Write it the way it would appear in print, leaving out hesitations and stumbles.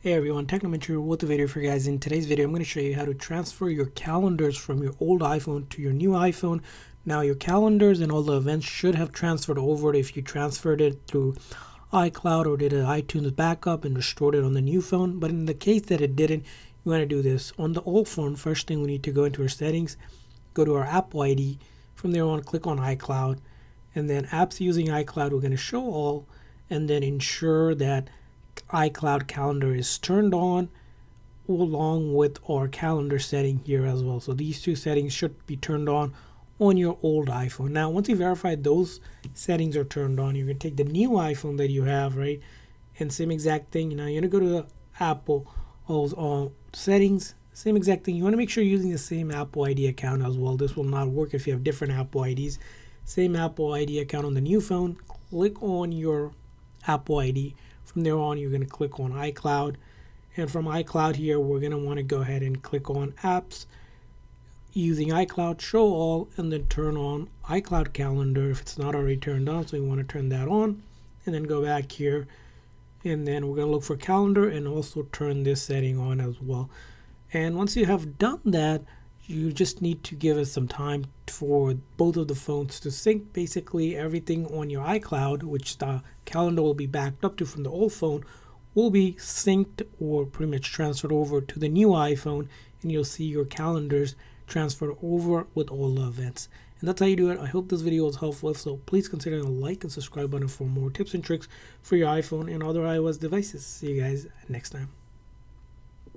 Hey everyone, Technomentary here with a video for you guys. In today's video, I'm going to show you how to transfer your calendars from your old iPhone to your new iPhone. Now, your calendars and all the events should have transferred over if you transferred it through iCloud or did an iTunes backup and restored it on the new phone. But in the case that it didn't, you want to do this. On the old phone, first thing we need to go into our settings, go to our Apple ID. From there on, click on iCloud. And then apps using iCloud, we're going to show all and then ensure that iCloud calendar is turned on along with our calendar setting here as well. So these two settings should be turned on your old iPhone. Now, once you verify those settings are turned on, you're going to take the new iPhone that you have, right? And same exact thing. Now, you're going to go to the Apple settings, same exact thing. You want to make sure you're using the same Apple ID account as well. This will not work if you have different Apple IDs. Same Apple ID account on the new phone. Click on your Apple ID. From there on, you're going to click on iCloud. And from iCloud here, we're going to want to go ahead and click on apps using iCloud, show all, and then turn on iCloud calendar if it's not already turned on. So you want to turn that on and then go back here. And then we're going to look for calendar and also turn this setting on as well. And once you have done that, you just need to give it some time for both of the phones to sync. Basically, everything on your iCloud, which the calendar will be backed up to from the old phone, will be synced or pretty much transferred over to the new iPhone, and you'll see your calendars transferred over with all the events. And that's how you do it. I hope this video was helpful. So please consider the like and subscribe button for more tips and tricks for your iPhone and other iOS devices. See you guys next time.